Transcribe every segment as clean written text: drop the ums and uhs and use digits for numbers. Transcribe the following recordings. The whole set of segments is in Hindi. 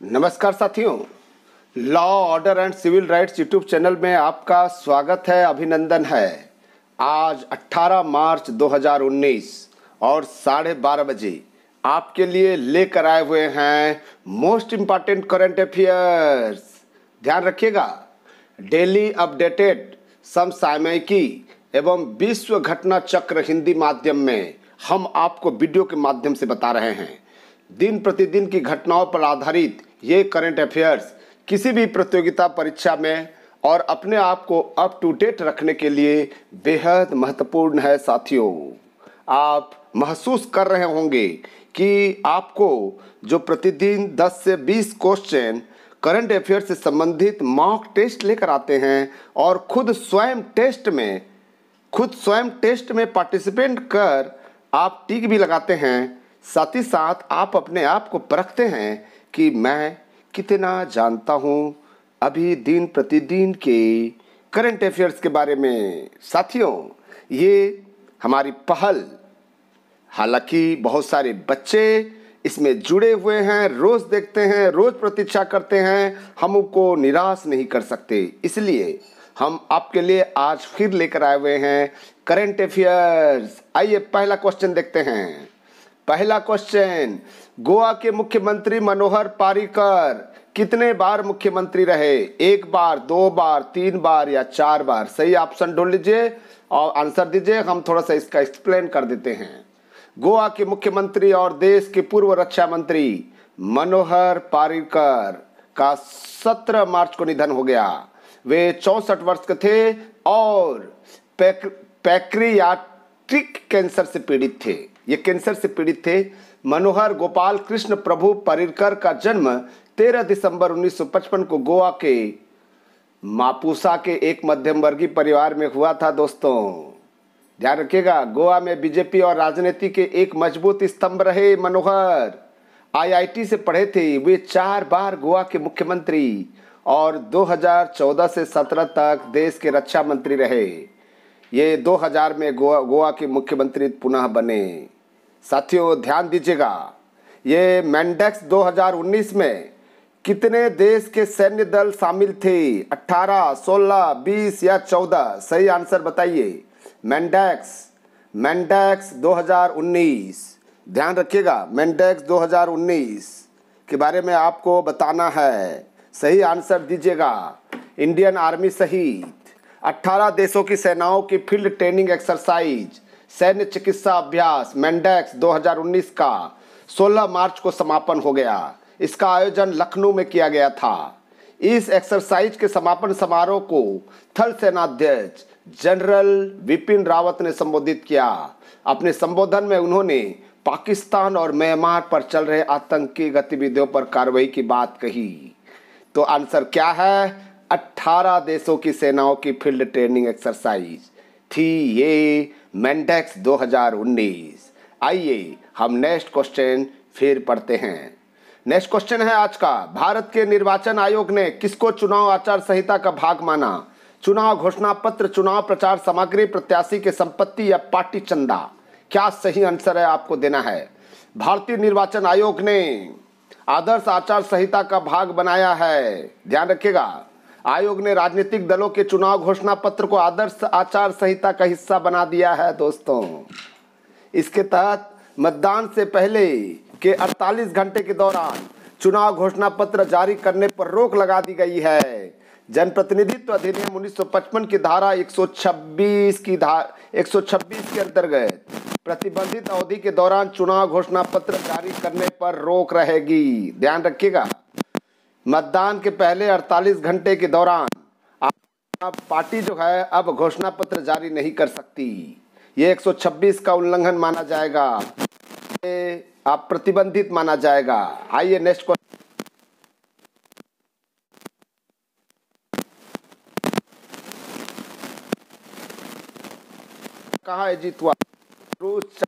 नमस्कार साथियों, law order and civil rights YouTube channel में आपका स्वागत है, अभिनंदन है। आज 18 मार्च 2019 और 12:30 बजे आपके लिए लेकर आए हुए हैं मोस्ट इम्पॉर्टेंट करंट अफेयर्स। ध्यान रखिएगा, डेली अपडेटेड समसामयिकी एवं विश्व घटना चक्र हिंदी माध्यम में हम आपको वीडियो के माध्यम से बता रहे हैं। दिन प्रतिदिन की घटनाओं पर आधारित ये करंट अफेयर्स किसी भी प्रतियोगिता परीक्षा में और अपने आप को अप टू डेट रखने के लिए बेहद महत्वपूर्ण है। साथियों, आप महसूस कर रहे होंगे कि आपको जो प्रतिदिन 10 से 20 क्वेश्चन करंट अफेयर से संबंधित मॉक टेस्ट लेकर आते हैं और खुद स्वयं टेस्ट में पार्टिसिपेट कर आप टिक भी लगाते हैं। साथ ही साथ आप अपने आप को परखते हैं कि मैं कितना जानता हूँ अभी दिन प्रतिदिन के करंट अफेयर्स के बारे में। साथियों, ये हमारी पहल, हालांकि बहुत सारे बच्चे इसमें जुड़े हुए हैं, रोज देखते हैं, रोज प्रतीक्षा करते हैं, हम उनको निराश नहीं कर सकते। इसलिए हम आपके लिए आज फिर लेकर आए हुए हैं करंट अफेयर्स। आइए पहला क्वेश्चन देखते हैं। पहला क्वेश्चन, गोवा के मुख्यमंत्री मनोहर पारीकर कितने बार मुख्यमंत्री रहे? 1 बार, 2 बार, 3 बार या 4 बार? सही ऑप्शन ढूंढ लीजिए और आंसर दीजिए। हम थोड़ा सा इसका एक्सप्लेन कर देते हैं। गोवा के मुख्यमंत्री और देश के पूर्व रक्षा मंत्री मनोहर पारीकर का 17 मार्च को निधन हो गया। वे 64 वर्ष के थे और पैक्रियाटिक कैंसर से पीड़ित थे। ये कैंसर से पीड़ित थे। मनोहर गोपाल कृष्ण प्रभु पारीकर का जन्म 13 दिसंबर 1955 को गोवा के मापुसा के एक मध्यम वर्गीय परिवार में हुआ था। दोस्तों ध्यान रखिएगा, गोवा में बीजेपी और राजनीति के एक मजबूत स्तंभ रहे। मनोहर आईआईटी से पढ़े थे। वे 4 बार गोवा के मुख्यमंत्री और 2014 से 17 तक देश के रक्षा मंत्री रहे। ये 2000 में गोवा के मुख्यमंत्री पुनः बने। साथियों ध्यान दीजिएगा, ये मैंडेक्स 2019 में कितने देश के सैन्य दल शामिल थे? 18, 16, 20 या 14? सही आंसर बताइए। मैंडेक्स 2019, ध्यान रखिएगा, मैंडेक्स 2019 के बारे में आपको बताना है। सही आंसर दीजिएगा। इंडियन आर्मी सहित 18 देशों की सेनाओं की फील्ड ट्रेनिंग एक्सरसाइज सैन्य चिकित्सा अभ्यास मैंडेक्स 2019 का 16 मार्च को समापन हो गया। इसका आयोजन लखनऊ में किया गया था। इस एक्सरसाइज के समापन समारोह को थल सेनाध्यक्ष जनरल विपिन रावत ने संबोधित किया। अपने संबोधन में उन्होंने पाकिस्तान और म्यांमार पर चल रहे आतंकी गतिविधियों पर कार्रवाई की बात कही। तो आंसर क्या है? 18 देशों की सेनाओं की फील्ड ट्रेनिंग एक्सरसाइज थी ये मैंडेक्स 2019। आइए हम नेक्स्ट क्वेश्चन फिर पढ़ते हैं। नेक्स्ट क्वेश्चन है आज का, भारत के निर्वाचन आयोग ने किसको चुनाव आचार संहिता का भाग माना? चुनाव घोषणा पत्र, चुनाव प्रचार सामग्री, प्रत्याशी के संपत्ति या पार्टी चंदा? क्या सही आंसर है आपको देना है। भारतीय निर्वाचन आयोग ने आदर्श आचार संहिता का भाग बनाया है। ध्यान रखिएगा, आयोग ने राजनीतिक दलों के चुनाव घोषणा पत्र को आदर्श आचार संहिता का हिस्सा बना दिया है। दोस्तों, इसके तहत मतदान से पहले के 48 घंटे के दौरान चुनाव घोषणा पत्र जारी करने पर रोक लगा दी गई है। जनप्रतिनिधित्व अधिनियम 1955 की धारा 126 के अंतर्गत प्रतिबंधित अवधि के दौरान चुनाव घोषणा पत्र जारी करने पर रोक रहेगी। ध्यान रखिएगा, मतदान के पहले 48 घंटे के दौरान पार्टी जो है अब घोषणा पत्र जारी नहीं कर सकती। ये 126 का उल्लंघन माना जाएगा, ये आप प्रतिबंधित माना जाएगा। आइए नेक्स्ट क्वेश्चन। कहाँ है जीतवा? रूस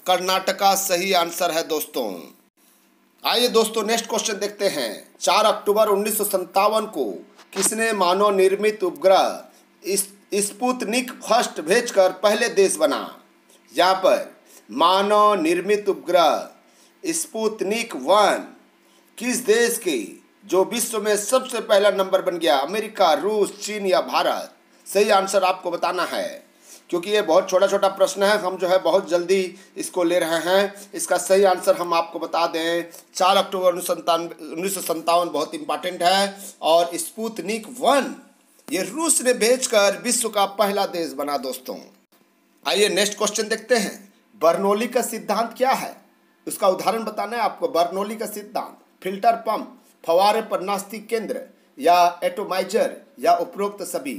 कर्नाटका सही आंसर है दोस्तों। आइए दोस्तों नेक्स्ट क्वेश्चन देखते हैं। 4 अक्टूबर 1957 को किसने मानव निर्मित उपग्रह स्पुतनिक फर्स्ट भेजकर पहले देश बना? यहाँ पर मानव निर्मित उपग्रह स्पुतनिक 1 किस देश के जो विश्व में सबसे पहला नंबर बन गया? अमेरिका, रूस, चीन या भारत? सही आंसर आपको बताना है, क्योंकि ये बहुत छोटा छोटा प्रश्न है, हम जो है बहुत जल्दी इसको ले रहे हैं। इसका सही आंसर हम आपको बता दें, 4 अक्टूबर 1957 बहुत इंपॉर्टेंट है। और स्पुतनिक 1 ये रूस ने भेजकर विश्व का पहला देश बना दोस्तों। आइए नेक्स्ट क्वेश्चन देखते हैं। बर्नौली का सिद्धांत क्या है? उसका उदाहरण बताना है आपको। बर्नौली का सिद्धांत, फिल्टर पंप, फवारे पर नास्तिक केंद्र या एटोमाइजर या उपरोक्त सभी।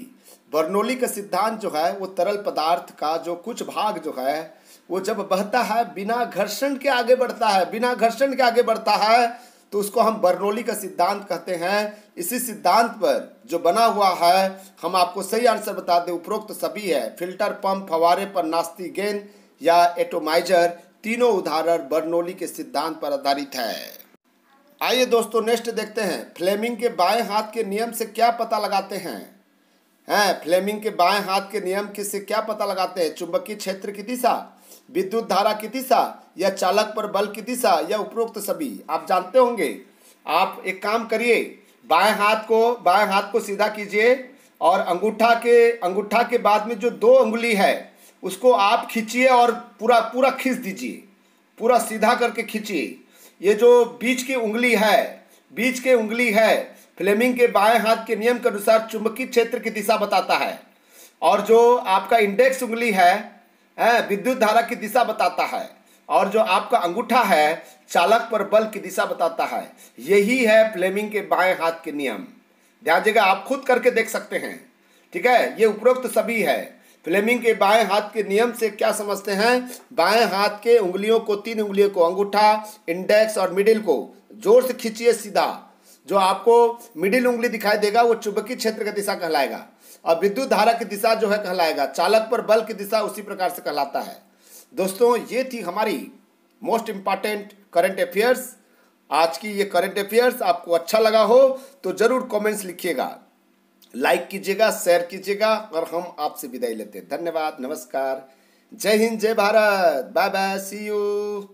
बर्नौली का सिद्धांत जो है वो तरल पदार्थ का जो कुछ भाग जो है वो जब बहता है बिना घर्षण के आगे बढ़ता है, बिना घर्षण के आगे बढ़ता है, तो उसको हम बर्नौली का सिद्धांत कहते हैं। इसी सिद्धांत पर जो बना हुआ है, हम आपको सही आंसर बता दें, उपरोक्त सभी है। फिल्टर पंप, फवारे पर नास्तिक गेंद या एटोमाइजर, तीनों उदाहरण बर्नौली के सिद्धांत पर आधारित है। आइए दोस्तों नेक्स्ट देखते हैं। फ्लेमिंग के बाएं हाथ के नियम से क्या पता लगाते हैं? फ्लेमिंग के बाएं हाथ के नियम से क्या पता लगाते हैं? चुंबकीय क्षेत्र की दिशा, विद्युत धारा की दिशा या चालक पर बल की दिशा या उपरोक्त सभी? आप जानते होंगे। आप एक काम करिए, बाएं हाथ को सीधा कीजिए और अंगूठा के बाद में जो 2 उंगली है उसको आप खींचिए और पूरा खींच दीजिए, पूरा सीधा करके खींचिए। ये जो बीच की उंगली है फ्लेमिंग के बाएं हाथ के नियम के अनुसार चुंबकीय क्षेत्र की दिशा बताता है, और जो आपका इंडेक्स उंगली है विद्युत धारा की दिशा बताता है, और जो आपका अंगूठा है चालक पर बल की दिशा बताता है। यही है फ्लेमिंग के बाएं हाथ के नियम। ध्यान दीजिएगा, आप खुद करके देख सकते हैं, ठीक है। ये उपरोक्त सभी है। फ्लेमिंग के बाएं हाथ के नियम से क्या समझते हैं? बाएं हाथ के उंगलियों को, 3 उंगलियों को, अंगूठा, इंडेक्स और मिडिल को जोर से खींचिए सीधा। जो आपको मिडिल उंगली दिखाई देगा वो चुंबकीय क्षेत्र की दिशा कहलाएगा, और विद्युत धारा की दिशा जो है कहलाएगा, चालक पर बल की दिशा उसी प्रकार से कहलाता है। दोस्तों ये थी हमारी मोस्ट इम्पॉर्टेंट करंट अफेयर्स। आज की ये करंट अफेयर्स आपको अच्छा लगा हो तो जरूर कमेंट्स लिखिएगा, लाइक कीजिएगा, शेयर कीजिएगा, और हम आपसे विदाई लेते हैं। धन्यवाद, नमस्कार, जय हिंद, जय Bharat, bye bye, see you.